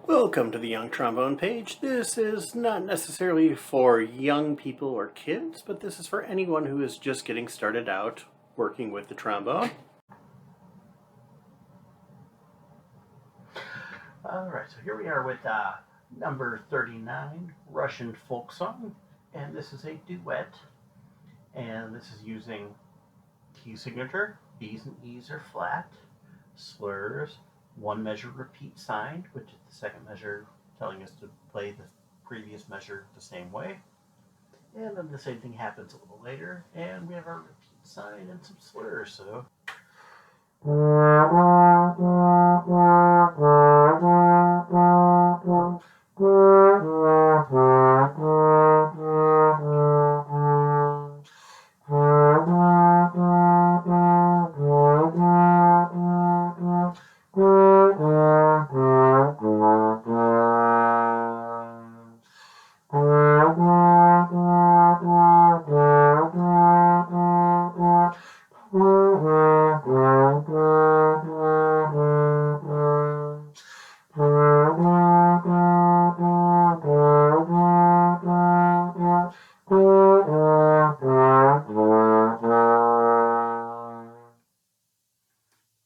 Welcome to the Young Trombone page. This is not necessarily for young people or kids, but this is for anyone who is just getting started out working with the trombone. Alright, so here we are with number 39, Russian folk song, and this is a duet, and this is using key signature. B's and E's are flat, slurs, one measure repeat sign, which is the second measure telling us to play the previous measure the same way. And then the same thing happens a little later, and we have our repeat sign and some slurs, so.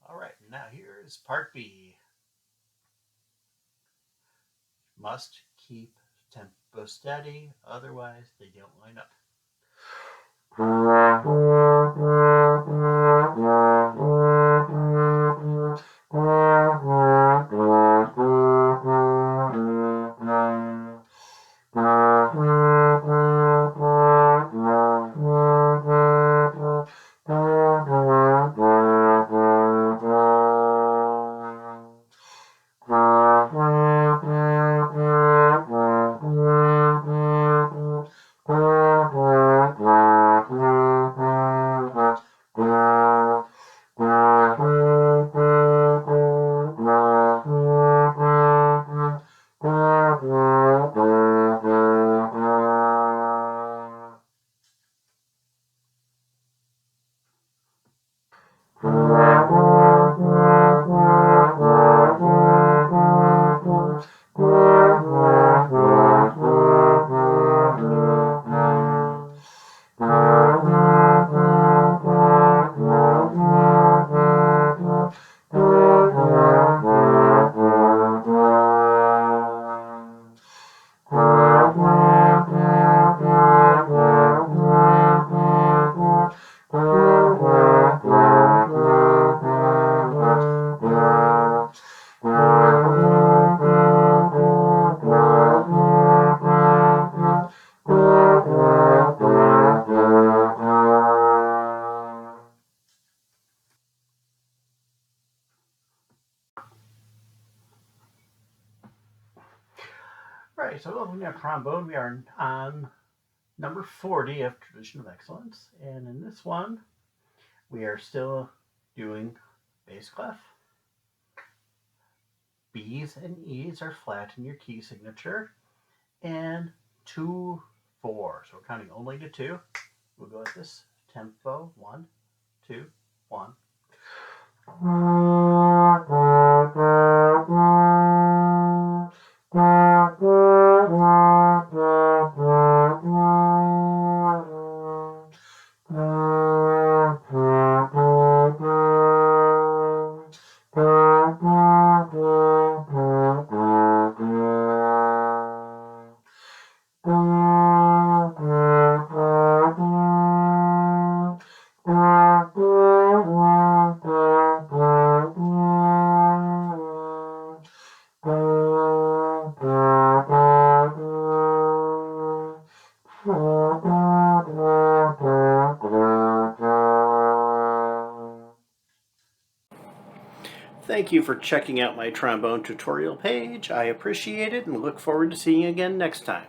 Alright, now here is part B. Must keep tempo steady, otherwise they don't line up. Right, so looking at trombone, we are on number 40 of Tradition of Excellence, and in this one, we are still doing bass clef. B's and E's are flat in your key signature, and 2, 4. So we're counting only to 2. We'll go at this tempo, 1, 2, 1. Thank you for checking out my trombone tutorial page. I appreciate it and look forward to seeing you again next time.